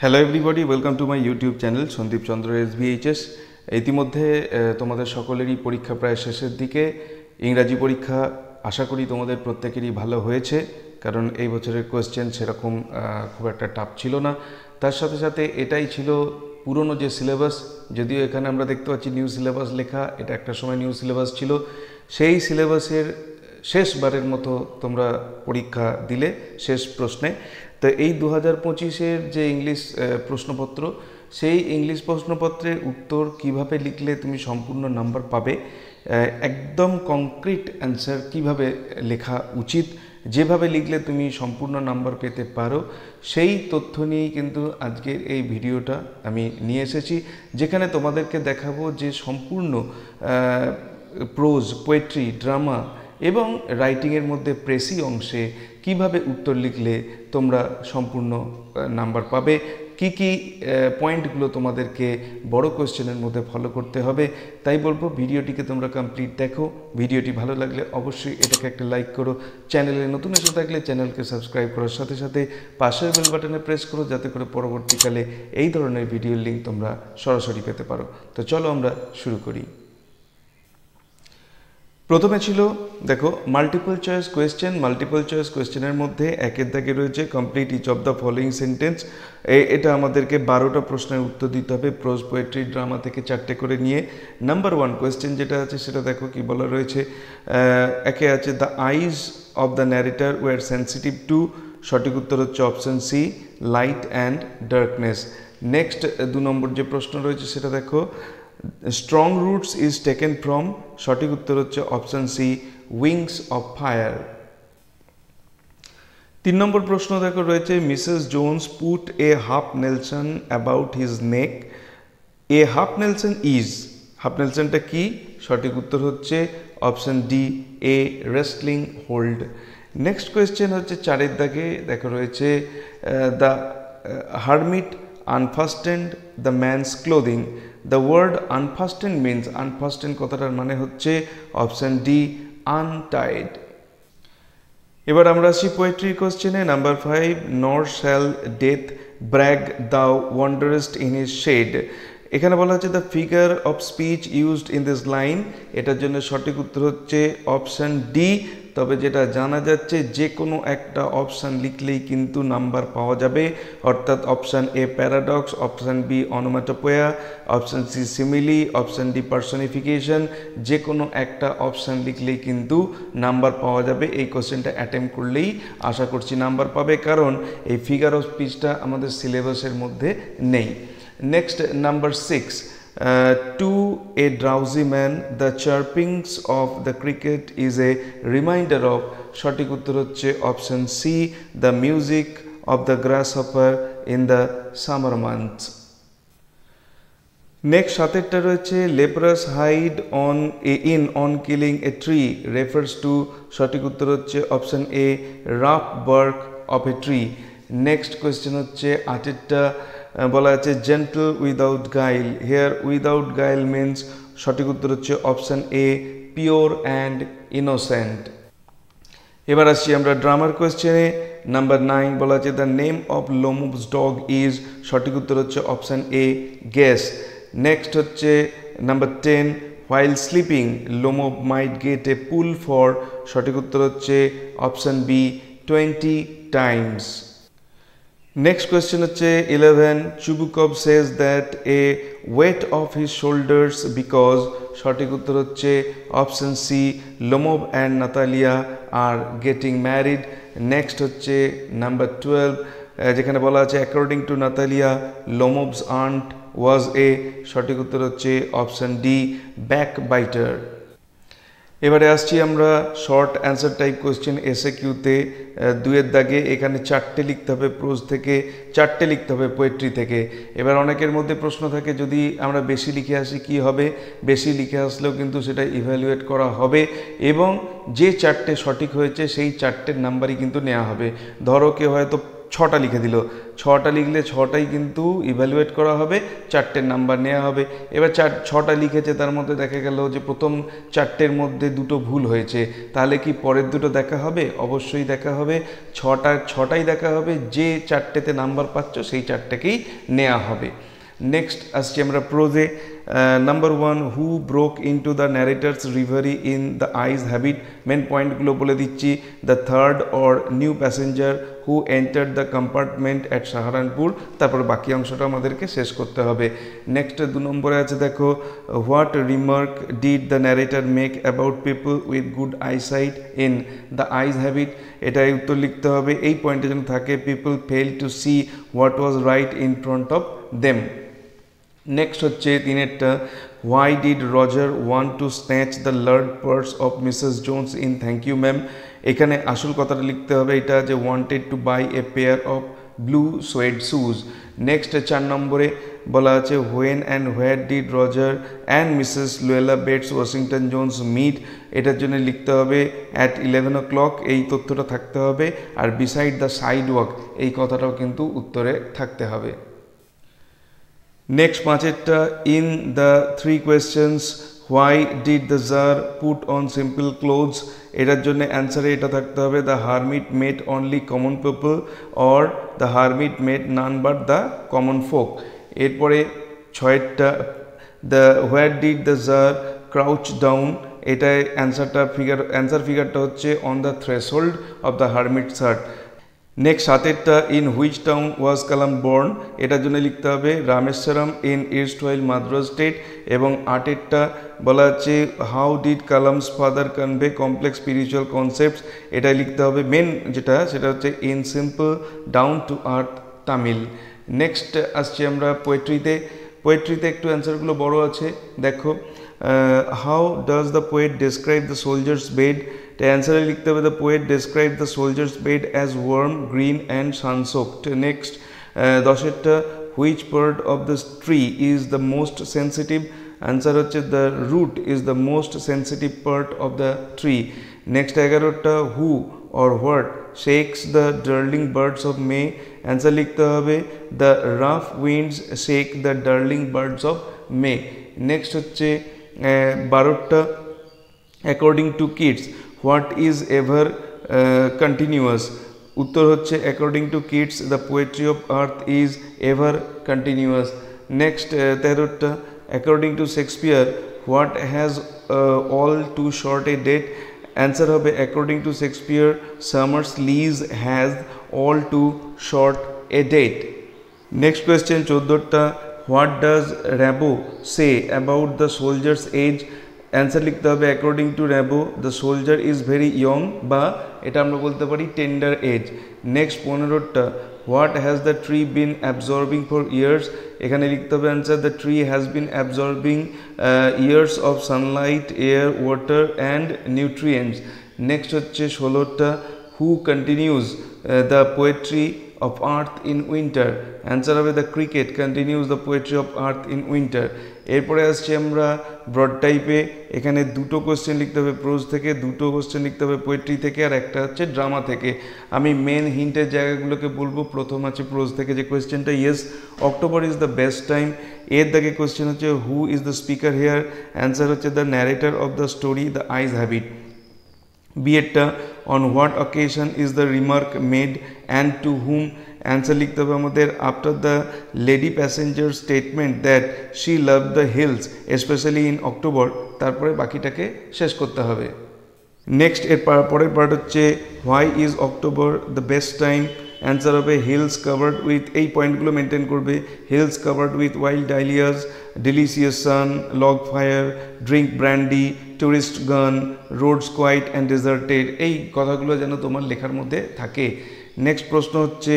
Hello everybody, welcome to my YouTube channel Sandip Chandra SBHS। ইতিমধ্যে তোমাদের সকলেরই পরীক্ষা প্রায় শেষের দিকে। ইংরাজি পরীক্ষা আশা করি তোমাদের প্রত্যেকেরই ভালো হয়েছে, কারণ এই বছরের কোয়েশ্চেন সেরকম খুব একটা টাফ ছিল না। তার সাথে সাথে এটাই ছিল পুরনো যে সিলেবাস, যদিও এখানে আমরা দেখতে পাচ্ছি নিউ সিলেবাস লেখা, এটা একটা সময় নিউ সিলেবাস ছিল। সেই সিলেবাসের শেষবারের মতো তোমরা পরীক্ষা দিলে শেষ প্রশ্নে। তো এই 2025-এর যে ইংলিশ প্রশ্নপত্র, সেই ইংলিশ প্রশ্নপত্রের উত্তর কিভাবে লিখলে তুমি সম্পূর্ণ নাম্বার পাবে, একদম কংক্রিট অ্যান্সার কিভাবে লেখা উচিত, যেভাবে লিখলে তুমি সম্পূর্ণ নাম্বার পেতে পারো, সেই তথ্য নিয়েই কিন্তু আজকের এই ভিডিওটা আমি নিয়ে এসেছি, যেখানে তোমাদেরকে দেখাবো যে সম্পূর্ণ প্রোজ, পোয়েট্রি, ড্রামা এবং রাইটিংয়ের মধ্যে প্রেসি অংশে কিভাবে উত্তর লিখলে তোমরা সম্পূর্ণ নাম্বার পাবে, কি কি পয়েন্টগুলো তোমাদেরকে বড় কোয়েশ্চেনের মধ্যে ফলো করতে হবে। তাই বলবো ভিডিওটিকে তোমরা কমপ্লিট দেখো। ভিডিওটি ভালো লাগলে অবশ্যই এটাকে একটা লাইক করো। চ্যানেলে নতুন এসে থাকলে চ্যানেলকে সাবস্ক্রাইব করার সাথে সাথে পাশের বেল বাটনে প্রেস করো, যাতে করে পরবর্তীকালে এই ধরনের ভিডিওর লিঙ্ক তোমরা সরাসরি পেতে পারো। তো চলো আমরা শুরু করি। প্রথমে ছিল দেখো multiple choice question. Multiple choice কোয়েশ্চেনের মধ্যে একের দাগে রয়েছে complete each of the following sentence. এটা আমাদেরকে 12টা প্রশ্নের উত্তর দিতে হবে, প্রোজ, পোয়েট্রি, ড্রামা থেকে 4টে করে নিয়ে। নাম্বার 1 কোয়েশ্চেন যেটা আছে সেটা দেখো কি বলা রয়েছে। একে আছে the eyes of the narrator were sensitive to, সঠিক উত্তর হচ্ছে option C, light and darkness. Next 2 number যে প্রশ্ন রয়েছে সেটা দেখো, strong roots is taken from, সঠিক উত্তর হচ্ছে option C, wings of fire. 3 number প্রশ্ন দেখো রয়েছে, Mrs Jones put a half Nelson about his neck, a half Nelson is, half নেলসনটা কি, সঠিক উত্তর হচ্ছে option D, a wrestling hold. Next question হচ্ছে 4এর দাগে দেখো রয়েছে, the hermit unfastened the man's clothing. The word unfastened means, unfastened কথাটার মানে হচ্ছে অপশন ডি, untied। এবার আমরা আসি পোয়েট্রি কোশ্চেনে। Number 5, nor shall death brag thou wanderest in his shade। এখানে বলা হচ্ছে the figure of speech used in this line, এটার জন্য সঠিক উত্তর হচ্ছে অপশন ডি। তবে যেটা জানা যাচ্ছে যে কোনো একটা অপশান লিখলেই কিন্তু নাম্বার পাওয়া যাবে, অর্থাৎ option A paradox, option B onomatopoeia, option C simile, option D personification, যে কোনো একটা অপশান লিখলেই কিন্তু নাম্বার পাওয়া যাবে। এই কোশ্চেনটা অ্যাটেম্প করলেই আশা করছি নাম্বার পাবে, কারণ এই ফিগার অফ স্পিচটা আমাদের সিলেবাসের মধ্যে নেই। Next number 6, to a drowsy man the chirpings of the cricket is a reminder of, সঠিক উত্তর হচ্ছে option C, the music of the grasshopper in the summer months। Next 7টা রয়েছে, leprous hide on killing a tree refers to, সঠিক উত্তর হচ্ছে option A, rough bark of a tree। Next question হচ্ছে 8টা, বলা আছে gentle without guile, here without guile means, সঠিক উত্তর হচ্ছে option A, pure and innocent. এবার আসছি আমরা ড্রামার কোয়েশ্চেনে। নাম্বার 9 বলা আছে the name of Lomov's dog is, সঠিক উত্তর হচ্ছে অপশান এ, গেস। নেক্সট হচ্ছে number 10, while sleeping Lomov might get a pull for, সঠিক উত্তর হচ্ছে option B, 20 times. Next question হচ্ছে 11, Chubukov says that a weight of his shoulders because, সঠিক উত্তর হচ্ছে option C, Lomov and Natalia are getting married. Next হচ্ছে number 12, যেখানে বলা আছে according to Natalia Lomov's aunt was a, সঠিক উত্তর হচ্ছে অপশন ডি, ব্যাক বাইটার। এবারে আসছি আমরা short answer type question SA কিউতে। 2এর দাগে এখানে 4টে লিখতে হবে প্রোজ থেকে, 4টে লিখতে হবে পোয়েট্রি থেকে। এবার অনেকের মধ্যে প্রশ্ন থাকে যদি আমরা বেশি লিখে আসি কি হবে, বেশি লিখে আসলেও কিন্তু সেটা ইভ্যালুয়েট করা হবে এবং যে 4টে সঠিক হয়েছে সেই 4টের নাম্বারই কিন্তু নেওয়া হবে। ধরো কেউ হয়তো ছটা লিখে দিল, ছটা লিখলে ছটাই কিন্তু ইভ্যালুয়েট করা হবে, চারটের নাম্বার নেওয়া হবে। এবার ছটা লিখেছে, তার মধ্যে দেখা গেল যে প্রথম চারটের মধ্যে দুটো ভুল হয়েছে, তাহলে কি পরের দুটো দেখা হবে? অবশ্যই দেখা হবে, ছটাই দেখা হবে, যে চারটেতে নাম্বার পাচ্ছ সেই চারটেকেই নেওয়া হবে। নেক্সট আসছি আমরা প্রোজে। Number 1, who broke into the narrator's reverie in the eyes habit. Main পয়েন্টগুলো বলে দিচ্ছি। The third or new passenger who enter the compartment at Saharanpur. তারপর বাকি অংশটা আমাদেরকে শেষ করতে হবে। নেক্সট 2 নম্বরে আছে দেখো, what remark did the narrator make about people with good eyesight in the eyes habit. এটাই উত্তর লিখতে হবে। এই পয়েন্টে যেন থাকে, people fail to see what was right in front of them. Next হচ্ছে 3-এরটা, why did Roger want to snatch the large purse of Mrs Jones in thank you ma'am. এখানে আসল কথাটা লিখতে হবে এটা, যে wanted to buy a pair of blue suede shoes. Next 4 নম্বরে বলা আছে, when and where did Roger and Mrs Luella Bates Washington Jones meet. এটার জন্য লিখতে হবে অ্যাট 11 o'clock, এই তথ্যটা থাকতে হবে। আর বিসাইড দ্য সাইড ওয়াক, এই কথাটাও কিন্তু উত্তরে থাকতে হবে। নেক্সট 5-এরটা, in the 3 questions why did the tsar put on simple clothes. এটার জন্য অ্যান্সারে এটা থাকতে হবে, the hermit met only common people or the hermit met none but the common folk. এরপরে 6-এরটা, the where did the tsar crouch down. এটাই answer ফিগারটা হচ্ছে on the threshold of the hermit হাট। নেক্সট 7-এরটা, in which town was Kalam born. এটার জন্য লিখতে হবে Rameswaram in erstwhile Madras state. এবং 8-এরটা বলা আছে, how did Kalam's father convey complex spiritual concepts. এটাই লিখতে হবে মেন যেটা, সেটা হচ্ছে in simple down to earth Tamil. Next আসছি আমরা পোয়েট্রিতে। পোয়েট্রিতে একটু অ্যান্সারগুলো বড় আছে, দেখো, how does the poet describe the soldier's bed. অ্যান্সারে লিখতে হবে, the poet describe the soldier's bed as worm, green and sunsoaked. Next 10-এরটা, which part of the tree is the most sensitive. Answer হচ্ছে the root is the most sensitive part of the tree. Next 11-টা, who or what shakes the darling birds of May. Answer লিখতে হবে, the rough winds shake the darling birds of May. Next হচ্ছে 12টা, according to kids what is ever continuous. উত্তর হচ্ছে according to kids the poetry of earth is ever continuous. Next 13টা, according to Shakespeare what has all too short a date. Answer হবে according to Shakespeare summer's lease has all too short a date. Next question 14টা, what does Rimbaud say about the soldier's age. Answer লিখতে হবে according to Rimbaud the soldier is very young, বা এটা আমরা বলতে পারি tender age. Next 15টা, what has the tree been absorbing for years. এখানে লিখতে হবে answer, the tree has been absorbing years of sunlight, air, water and nutrients. Next হচ্ছে 16টা, who continues the poetry of earth in winter. Answer হবে the cricket continues the poetry of earth in winter. এরপরে আসছি আমরা broad টাইপে। এখানে 2টো question লিখতে হবে প্রোজ থেকে, 2টো কোশ্চেন লিখতে হবে পোয়েট্রি থেকে, আর একটা হচ্ছে ড্রামা থেকে। আমি মেন হিন্টের জায়গাগুলোকে বলবো। প্রথম আছে প্রোজ থেকে যে কোয়েশ্চেনটা, yes October is the best time. এর দাগে কোয়েশ্চেন হচ্ছে, who is the speaker here. Answer হচ্ছে the narrator of the story the eyes habit. বিয়েরটা, on what occasion is the remark made and to whom. Answer লিখতে হবে আমাদের, after the lady passenger statement that she love the hills specially in October. তারপরে বাকিটাকে শেষ করতে হবে। Next এর পরের পার্ট হচ্ছে, why is October the best time. Answer হবে হিলস কাভার্ড উইথ, এই পয়েন্টগুলো মেনটেন করবে, hills covered with wild dahlias, delicious sun, log fire, drink brandy, tourist gone, roads quiet and deserted. এই কথাগুলো যেন তোমার লেখার মধ্যে থাকে। নেক্সট প্রশ্ন হচ্ছে,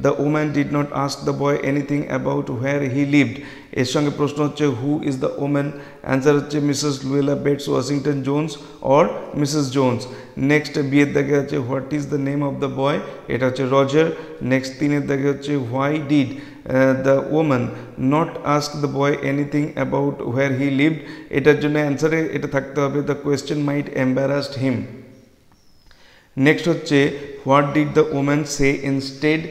the woman did not ask the boy anything about where he lived. এর সঙ্গে প্রশ্ন হচ্ছে, who is the woman. Answer হচ্ছে Mrs Luella Bates Washington Jones or Mrs Jones. Next বিয়ের দাগে আছে, what is the name of the boy. এটা হচ্ছে রজার। নেক্সট 3-এর দাগে হচ্ছে, why did the woman not ask the boy anything about where he lived. এটার জন্য অ্যান্সারে এটা থাকতে হবে, the question might embarrassed him. Next হচ্ছে, what did the woman say instead.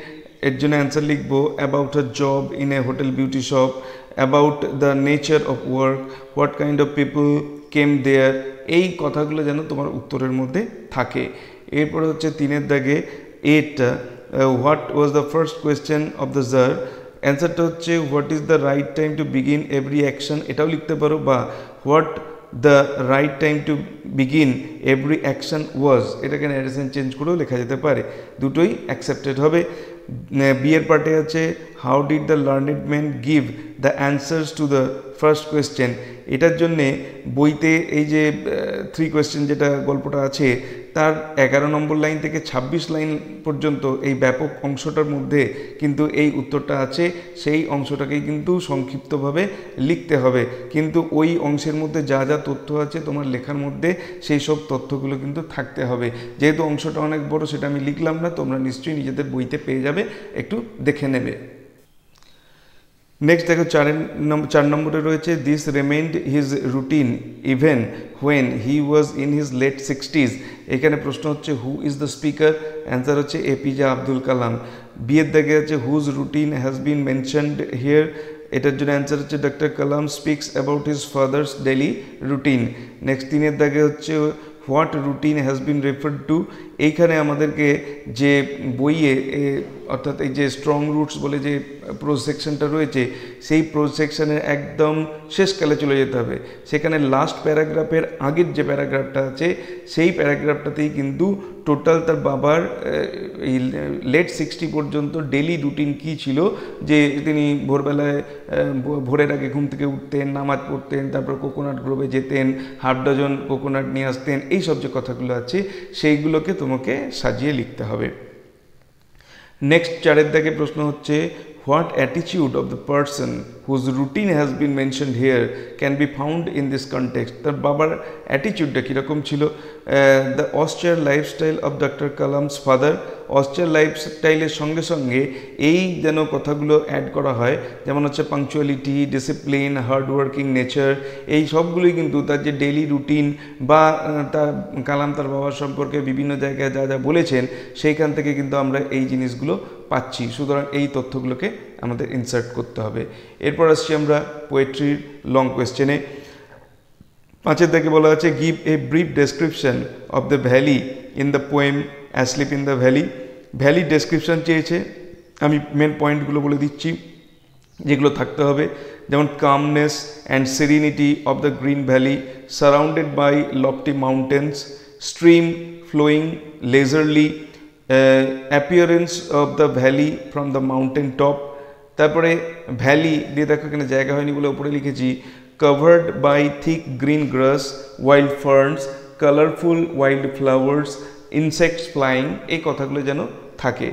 এর জন্য অ্যান্সার লিখবো about a job in a hotel beauty shop, about the nature of work, what kind of people came there. এই কথাগুলো যেন তোমার উত্তরের মধ্যে থাকে। এরপরে হচ্ছে 3-এর দাগে 8, what was the first question of the czar. অ্যান্সারটা হচ্ছে what is the right time to begin every action, এটাও লিখতে পারো, বা what the right time to begin every action was, এটাকে ন্যারেশন চেঞ্জ করেও লেখা যেতে পারে, দুটোই অ্যাকসেপ্টেড হবে। বিয়ের পার্টে আছে how did the learned man give the answers to the first question. এটার জন্যে বইতে এই যে 3 কোয়েশ্চেন যেটা গল্পটা আছে তার 11 নম্বর লাইন থেকে 26 লাইন পর্যন্ত এই ব্যাপক অংশটার মধ্যে কিন্তু এই উত্তরটা আছে। সেই অংশটাকেই কিন্তু সংক্ষিপ্তভাবে লিখতে হবে, কিন্তু ওই অংশের মধ্যে যা যা তথ্য আছে তোমার লেখার মধ্যে সেই সব তথ্যগুলো কিন্তু থাকতে হবে। যেহেতু অংশটা অনেক বড় সেটা আমি লিখলাম না, তোমরা নিশ্চয়ই নিজেদের বইতে পেয়ে যাবে, একটু দেখে নেবে। নেক্সট দেখো 4 নম্বরে রয়েছে this reminded his routine even when he was in his late 60s। এখানে প্রশ্ন হচ্ছে who is the speaker, answer হচ্ছে এপিজে আব্দুল কালাম। বিয়ের দাগে আছে whose routine has been mentioned here, এটার জন্য অ্যান্সার হচ্ছে doctor Kalam speaks about his father's daily routine. Next 3-এর দাগে হচ্ছে what routine has been referred to. এইখানে আমাদেরকে যে বইয়ে অর্থাৎ এই যে স্ট্রং রুটস বলে যে প্রোজ সেকশনটা রয়েছে সেই প্রোজ সেকশনের একদম শেষকালে চলে যেতে হবে। সেখানে লাস্ট প্যারাগ্রাফের আগের যে প্যারাগ্রাফটা আছে সেই প্যারাগ্রাফটাতেই কিন্তু টোটাল তার বাবার এই লেট 60 পর্যন্ত ডেলি রুটিন কী ছিল, যে তিনি ভোরবেলায় ভোরের আগে ঘুম থেকে উঠতেন, নামাজ পড়তেন, তারপর কোকোনাট গ্রোভে যেতেন, হাফ ডজন কোকোনাট নিয়ে আসতেন, এই সব যে কথাগুলো আছে সেইগুলোকে তোমাকে সাজিয়ে লিখতে হবে। নেক্সট 4-এর দাগে প্রশ্ন হচ্ছে what attitude of the person whose routine has been mentioned here can be found in this context. তার বাবার অ্যাটিটিউডটা কীরকম ছিল। The austere lifestyle of doctor Kalam's father, austere লাইফস্টাইলের সঙ্গে সঙ্গে এই যেন কথাগুলো অ্যাড করা হয়, যেমন হচ্ছে পাংচুয়ালিটি, ডিসিপ্লিন, হার্ডওয়ার্কিং নেচার, এই সবগুলোই কিন্তু তার যে ডেইলি রুটিন বা তার কালাম তার বাবার সম্পর্কে বিভিন্ন জায়গায় যা যা বলেছেন সেইখান থেকে কিন্তু আমরা এই জিনিসগুলো পাচ্ছি। সুতরাং এই তথ্যগুলোকে আমাদের ইনসার্ট করতে হবে। এরপর আসছি আমরা পোয়েট্রির লং কোয়েশ্চেনে। 5-এর দাগে বলা আছে give a brief description of the valley in the poem asleep in the valley. Valley description চেয়েছে, আমি মেন পয়েন্টগুলো বলে দিচ্ছি যেগুলো থাকতে হবে, যেমন calmness and serenity of the green valley surrounded by lofty mountains, stream flowing leisurely, appearance of the valley from the mountain top. তারপরে ভ্যালি দিয়ে দেখো এখানে জায়গা হয়নি বলে উপরে লিখেছি covered by thick green grass, wild ferns, colorful wild flowers, insects flying, এই কথাগুলো যেন থাকে।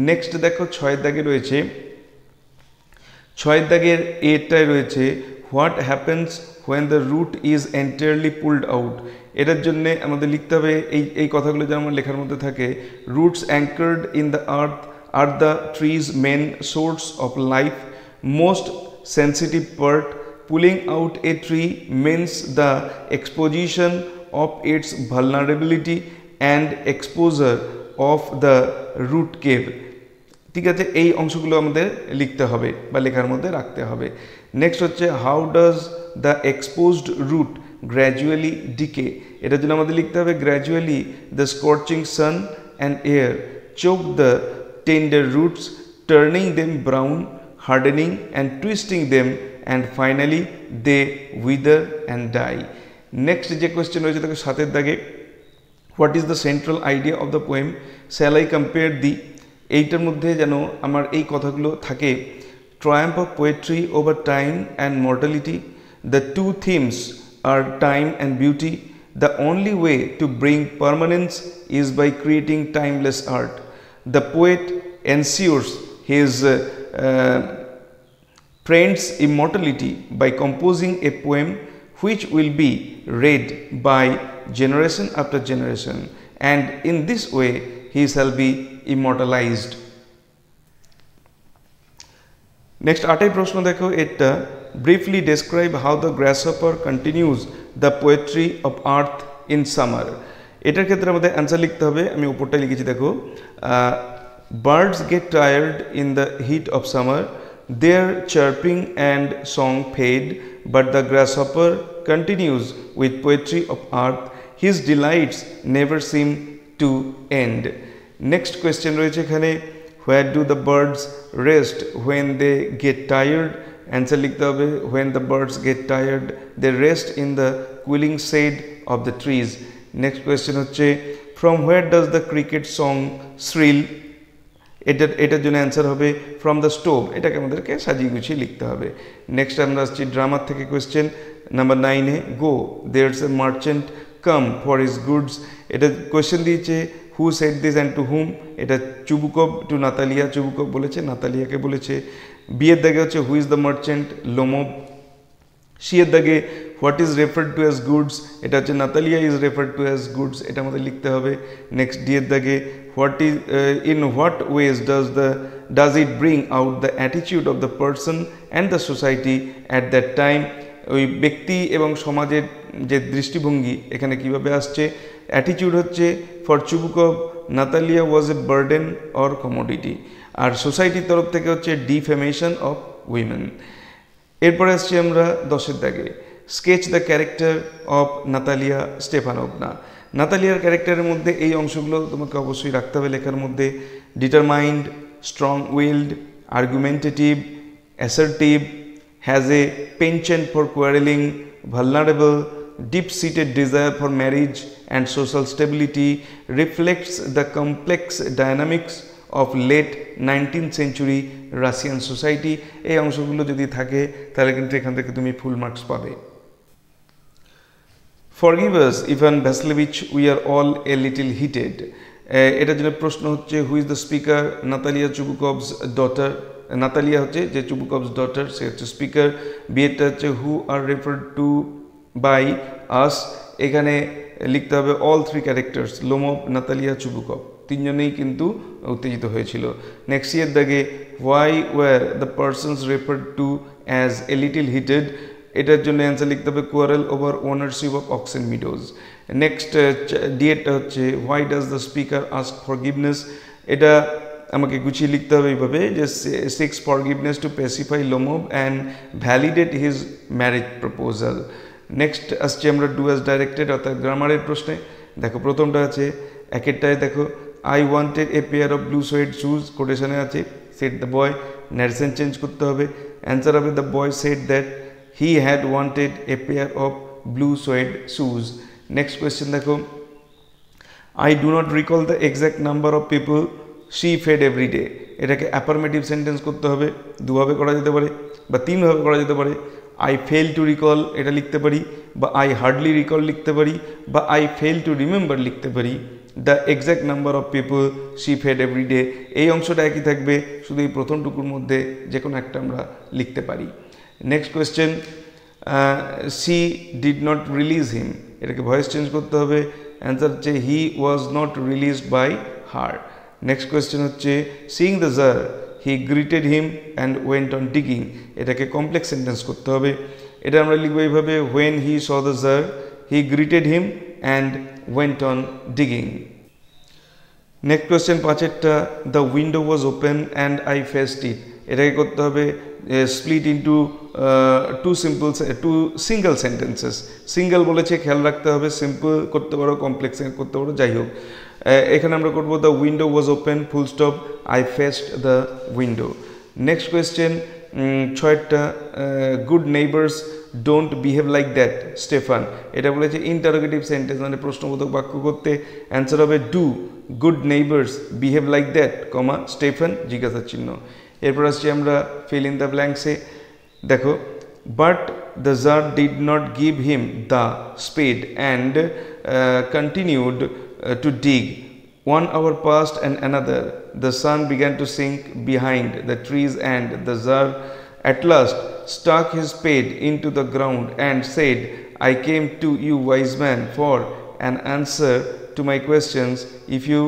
নেক্সট দেখো 6-এর দাগে রয়েছে, 6-এর দাগের এটাই রয়েছে what happens when the root is entirely pulled out. এটার জন্যে আমাদের লিখতে হবে এই কথাগুলো যেন আমার লেখার মধ্যে থাকে roots anchored in the earth আর the trees main source of life, most sensitive part, pulling out a tree means the exposition of its vulnerability and exposure of the root cave। ঠিক আছে, এই অংশগুলো আমাদের লিখতে হবে বা লেখার মধ্যে রাখতে হবে। নেক্সট হচ্ছে how does the exposed root gradually decay. এটার জন্য আমাদের লিখতে হবে gradually the scorching sun and air choke the tender roots, turning them brown, hardening and twisting them, and finally they wither and die। Next যে question রয়েছে তাকে 7-এর দাগে what is the central idea of the poem shall I compare thee. এইটার মধ্যে যেন আমার এই কথাগুলো থাকে triumph of poetry over time and mortality, the two themes are time and beauty, the only way to bring permanence is by creating timeless art, the poet ensures his friend's immortality by composing a poem which will be read by generation after generation, and in this way he shall be immortalized। Next 8 প্রশ্ন দেখো, এটা briefly describe how the grasshopper continues the poetry of earth in summer। এটার ক্ষেত্রে আমাদের answer লিখতে হবে, আমি উপরটা লিখেছি দেখো Birds get tired in the heat of summer, their chirping and song fade, but the grasshopper continues with poetry of earth, his delights never seem to end. Next question রয়েছে এখানে, where do the birds rest when they get tired? Answer লিখতে হবে, when the birds get tired they rest in the cooling shade of the trees. Next question হচ্ছে, from where does the cricket song shrill? এটার জন্য answer হবে from the stove. এটাকে আমাদেরকে সাজিয়ে গুছিয়ে লিখতে হবে। নেক্সট আমরা আসছি ড্রামার থেকে কোয়েশ্চেন নাম্বার 9-এ, go there's a merchant come for his goods. এটা কোয়েশ্চেন দিয়েছে who said this and to whom. এটা চুবুকভ টু নাতালিয়া, চুবুকভ বলেছে, নাতালিয়াকে বলেছে। বিয়ের দাগে হচ্ছে who is the merchant, Lomov. C এর দাগে what is referred to as goods, এটা হচ্ছে Natalia is referred to as goods, এটা আমাদের লিখতে হবে। নেক্সট ডি এর দাগে what is in what ways does it bring out the attitude of the person and the society at that time? ওই ব্যক্তি এবং সমাজের যে দৃষ্টিভঙ্গি এখানে কিভাবে আসছে। অ্যাটিটিউড হচ্ছে for Chubukov Natalia was a burden or commodity, আর সোসাইটির তরফ থেকে হচ্ছে ডিফেমেশন অফ উইমেন। এরপরে আসছি আমরা 10-এর দাগে, sketch the character of Natalia Stepanovna. নাতালিয়ার ক্যারেক্টারের মধ্যে এই অংশগুলো তোমাকে অবশ্যই রাখতে হবে লেখার মধ্যে। Determined, strong willed, argumentative, assertive, has a penchant for quarrelling, vulnerable, deep seated desire for marriage and social stability, reflects the complex dynamics of late 19th century Russian society. এই অংশগুলো যদি থাকে তাহলে কিন্তু এখান থেকে তুমি ফুল মার্কস পাবে। Forgive us, Ivan Vasilevich, we are all a little heated. এটার জন্য প্রশ্ন হচ্ছে who is the speaker, Natalia Chubukov's daughter. Natalia হচ্ছে যে চুবুকভস ডটার, সে হচ্ছে স্পিকার। বিয়েটা হচ্ছে who are referred to by us. এখানে লিখতে হবে all three characters, Lomov, Natalia, Chubukov, তিনজনেই কিন্তু উত্তেজিত হয়েছিল। নেক্সট ইয়ার দাগে why were the persons referred to as a little heated. এটার জন্য অ্যান্সার লিখতে হবে quarrel over ownership of oxen meadows. Next ডিএটা হচ্ছে why does the speaker ask forgiveness. এটা আমাকে গুছিয়ে লিখতে হবে এইভাবে যে seeks forgiveness to pacify Lomov and validate his marriage proposal. Next আসছে আমরা ডু অ্যাজ ডাইরেক্টেড অর্থাৎ গ্রামারের প্রশ্নে। দেখো প্রথমটা আছে, একেরটায় দেখো I wanted a pair of blue suede shoes, কোটেশনে আছে said the boy, narration change করতে হবে। অ্যান্সার হবে the boy said that he had wanted a pair of blue suede shoes. Next question দেখো, I do not recall the exact number of people she fed every day. এটাকে affirmative sentence করতে হবে, দুভাবে করা যেতে পারে বা তিনভাবে করা যেতে পারে। I fail to recall এটা লিখতে পারি, বা I hardly recall লিখতে পারি, বা I fail to remember লিখতে পারি। The exact number of people she fed every day, এই অংশটা একই থাকবে, শুধু এই প্রথম টুকুর মধ্যে যে কোনো একটা আমরা লিখতে পারি। Next question, she did not release him, এটাকে ভয়েস চেঞ্জ করতে হবে। অ্যান্সার হচ্ছে he was not released by her. Next question হচ্ছে seeing the Tsar he greeted him and went on digging, এটাকে কমপ্লেক্স সেন্টেন্স করতে হবে। এটা আমরা লিখবো এইভাবে, when he saw the Tsar he greeted him and went on digging. Next question 5-এরটা, the window was open and I faced it, এটাকে করতে হবে split into two single sentences. Single বলেছে খেয়াল রাখতে হবে, সিম্পল করতে পারো, কমপ্লেক্স করতে পারো, যাই হোক। এখানে আমরা করবো the window was open full stop I faced the window. Next question 6-টা, good neighbours don't behave like that Stepan, এটা বলেছে ইন্টারোগেটিভ সেন্টেন্স মানে প্রশ্নবোধক বাক্য করতে। অ্যান্সার হবে do good neighbours behave like that comma Stefan জিজ্ঞাসা চিহ্ন। এরপর আসছি আমরা ফিল ইন দ্য ব্ল্যাঙ্কসে। দেখো, but the Tsar did not give him the spade and continued to dig. 1 hour passed and another. The sun began to sink behind the trees and the czar at last stuck his spade into the ground and said, I came to you, wise man, for an answer to my questions. If you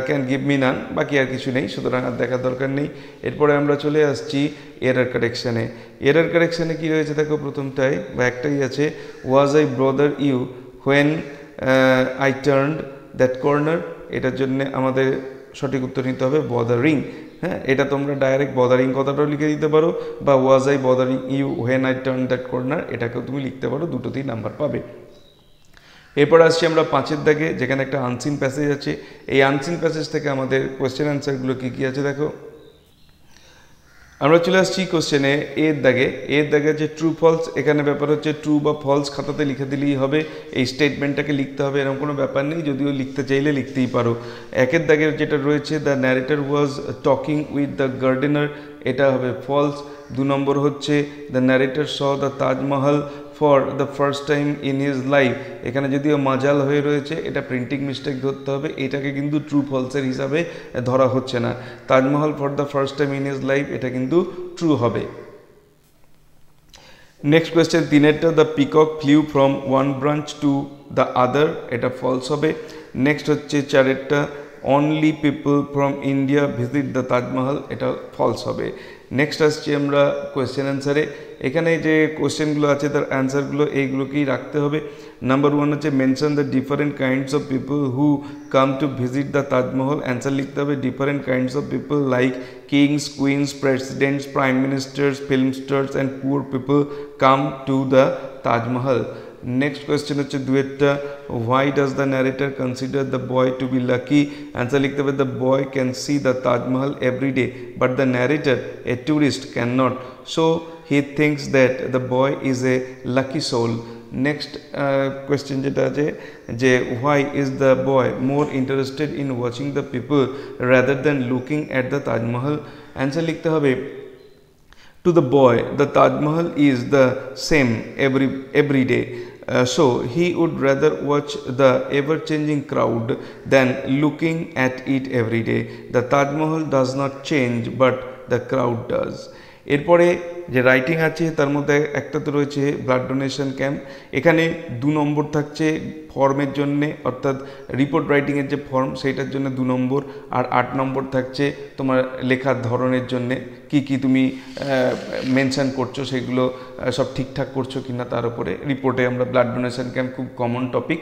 can give me none. বাকি আর কিছু নেই, সুতরাং আর দেখার দরকার নেই। এরপরে আমরা চলে আসছি এরর কারেকশানে। এরর কারেকশানে কী রয়েছে দেখো, প্রথমটাই বা একটাই আছে, was I bother you when I turned that corner. এটার জন্য আমাদের সঠিক উত্তর নিতে হবে বদারিং। হ্যাঁ, এটা তোমরা ডাইরেক্ট বদারিং কথাটাও লিখে দিতে পারো, বা was I bothering you when I turn that corner, এটাকেও তুমি লিখতে পারো, দুটোতেই নাম্বার পাবে। এরপর আসছি আমরা 5-এর দাগে, যেখানে একটা আনসিন প্যাসেজ আছে। এই আনসিন প্যাসেজ থেকে আমাদের কোয়েশ্চেন অ্যান্সারগুলো কী কী আছে দেখো। আমরা চলে আসছি কোশ্চেনে এর দাগে। এর দাগে যে ট্রু ফলস, এখানে ব্যাপার হচ্ছে ট্রু বা ফলস খাতাতে লিখে দিলেই হবে, এই স্টেটমেন্টটাকে লিখতে হবে এরকম কোনো ব্যাপার নেই, যদিও লিখতে চাইলে লিখতেই পারো। 1-এর দাগের যেটা রয়েছে the narrator was talking with the gardener, এটা হবে ফলস। 2 নম্বর হচ্ছে the narrator saw the Taj Mahal for the first time in his life, এখানে যদিও মাজাল হয়ে রয়েছে, এটা প্রিন্টিং মিস্টেক ধরতে হবে, এটাকে কিন্তু ট্রু ফলসের হিসাবে ধরা হচ্ছে না। Taj Mahal for the first time in his life, এটা কিন্তু ট্রু হবে। নেক্সট কোয়েশ্চেন 3-এরটা the peacock flew from one branch to the other, এটা ফলস হবে। নেক্সট হচ্ছে 4-এরটা only people from India visit the Taj Mahal, এটা ফলস হবে। নেক্সট আসছি আমরা কোয়েশ্চেন অ্যান্সারে। এখানে যে কোয়েশ্চেনগুলো আছে তার অ্যান্সারগুলো এইগুলোকেই রাখতে হবে। নাম্বার 1 হচ্ছে mention the different kinds of people who come to visit the Taj Mahal, answer লিখতে হবে different kinds of people like kings, queens, presidents, prime ministers, film stars and poor people come to the Taj Mahal. Next question হচ্ছে 2-এরটা why does the narrator consider the boy to be lucky, answer লিখতে হবে the boy can see the Taj Mahal every day but the narrator a tourist can not, so he thinks that the boy is a lucky soul. Next question যেটা আছে যে why is the boy more interested in watching the people rather than looking at the Taj Mahal, answer লিখতে হবে to the boy the Taj Mahal is the same every day, so he would rather watch the ever changing crowd than looking at it every day. The Taj Mahal does not change but the crowd does. এরপরে যে writing আছে তার মধ্যে একটা তো রয়েছে blood donation camp, এখানে 2 নম্বর থাকছে ফর্মের জন্যে, অর্থাৎ রিপোর্ট রাইটিংয়ের যে ফর্ম সেইটার জন্য 2 নম্বর, আর 8 নম্বর থাকছে তোমার লেখার ধরনের জন্যে, কি তুমি মেনশন করছো সেগুলো সব ঠিকঠাক করছো কিনা তার উপরে। রিপোর্টে আমরা ব্লাড ডোনেশন ক্যাম্প খুব কমন টপিক।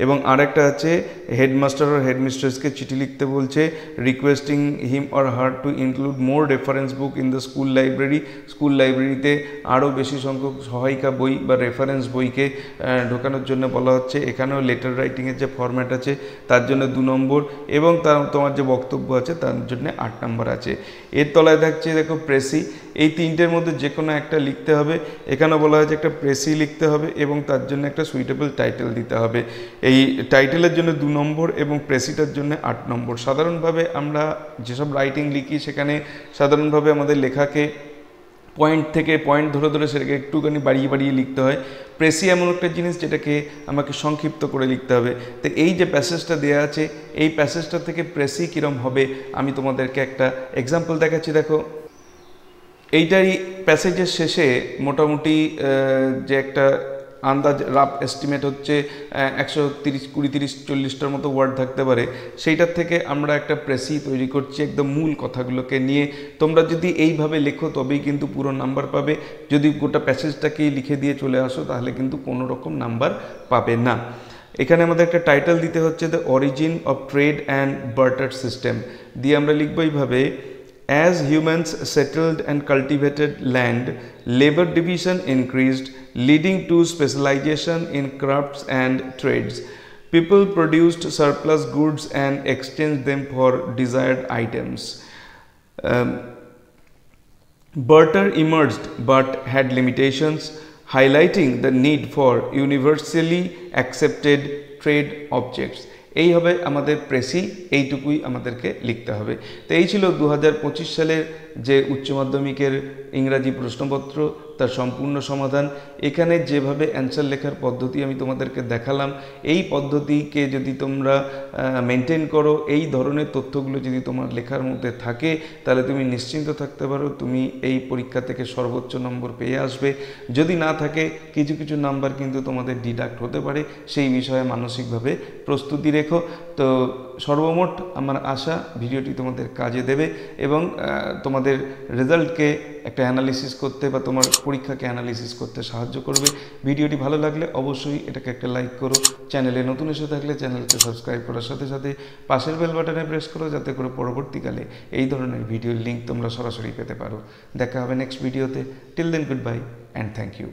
এবং আরেকটা আছে হেডমাস্টার আর হেডমিস্ট্রেসকে চিঠি লিখতে বলছে requesting him or her to include more reference book in the school library, school লাইব্রেরিতে আরও বেশি সংখ্যক সহায়িকা বই বা রেফারেন্স বইকে ঢোকানোর জন্য বলা হচ্ছে। এখানেও লেটার রাইটিংয়ের যে ফরম্যাট আছে তার জন্য 2 নম্বর, এবং তোমার যে বক্তব্য আছে তার জন্য 8 নম্বর আছে। এর তলায় থাকছে দেখো প্রেসি, এই 3টের মধ্যে যে কোনো একটা লিখতে হবে। এখানে বলা হয়েছে একটা প্রেসি লিখতে হবে এবং তার জন্য একটা সুইটেবল টাইটেল দিতে হবে। এই টাইটেলের জন্য 2 নম্বর এবং প্রেসিটার জন্য 8 নম্বর। সাধারণভাবে আমরা যেসব রাইটিং লিখি সেখানে সাধারণভাবে আমাদের লেখাকে পয়েন্ট থেকে পয়েন্ট ধরে ধরে সেটাকে একটুখানি বাড়িয়ে বাড়িয়ে লিখতে হয়। প্রেসি এমন একটা জিনিস যেটাকে আমাকে সংক্ষিপ্ত করে লিখতে হবে। তো এই যে প্যাসেজটা দেওয়া আছে এই প্যাসেজটা থেকে প্রেসি কীরকম হবে আমি তোমাদেরকে একটা এক্সাম্পল দেখাচ্ছি। দেখো এইটাই প্যাসেজের শেষে মোটামুটি যে একটা আন্দাজ রাফ এস্টিমেট হচ্ছে 130-40-40টার মতো ওয়ার্ড থাকতে পারে, সেইটার থেকে আমরা একটা প্রেসি তৈরি করছি একদম মূল কথাগুলোকে নিয়ে। তোমরা যদি এইভাবে লেখো তবেই কিন্তু পুরো নাম্বার পাবে, যদি গোটা প্যাসেজটাকেই লিখে দিয়ে চলে আসো তাহলে কিন্তু কোনো রকম নাম্বার পাবে না। এখানে আমাদের একটা টাইটেল দিতে হচ্ছে the origin of trade and barter system, দিয়ে আমরা লিখবো এইভাবে as humans settled and cultivated land, labor division increased, leading to specialization in crafts and trades. People produced surplus goods and exchanged them for desired items. Barter emerged but had limitations, highlighting the need for universally accepted trade objects. এই হবে আমাদের precis, এইটুকুই আমাদেরকে লিখতে হবে। তো এই ছিল 2025 সালের যে উচ্চ মাধ্যমিকের ইংরাজি প্রশ্নপত্র তার সম্পূর্ণ সমাধান। এখানে যেভাবে অ্যান্সার লেখার পদ্ধতি আমি তোমাদেরকে দেখালাম, এই পদ্ধতিকে যদি তোমরা মেনটেন করো, এই ধরনের তথ্যগুলো যদি তোমার লেখার মধ্যে থাকে, তাহলে তুমি নিশ্চিন্ত থাকতে পারো তুমি এই পরীক্ষা থেকে সর্বোচ্চ নম্বর পেয়ে আসবে। যদি না থাকে কিছু কিছু নাম্বার কিন্তু তোমাদের ডিডাক্ট হতে পারে, সেই বিষয়ে মানসিকভাবে প্রস্তুতি রেখো। দেখো। তো সর্বমোট আমার আশা ভিডিওটি তোমাদের কাজে দেবে এবং তোমাদের রেজাল্টকে একটা অ্যানালিসিস করতে বা তোমার পরীক্ষাকে অ্যানালিসিস করতে সাহায্য করবে। ভিডিওটি ভালো লাগলে অবশ্যই এটাকে একটা লাইক করো, চ্যানেলে নতুন এসে থাকলে চ্যানেলকে সাবস্ক্রাইব করার সাথে সাথে পাশের বেল বাটনে প্রেস করো, যাতে করে পরবর্তীকালে এই ধরনের ভিডিওর লিঙ্ক তোমরা সরাসরি পেতে পারো। দেখা হবে নেক্সট ভিডিওতে। Till then good bye and thank you.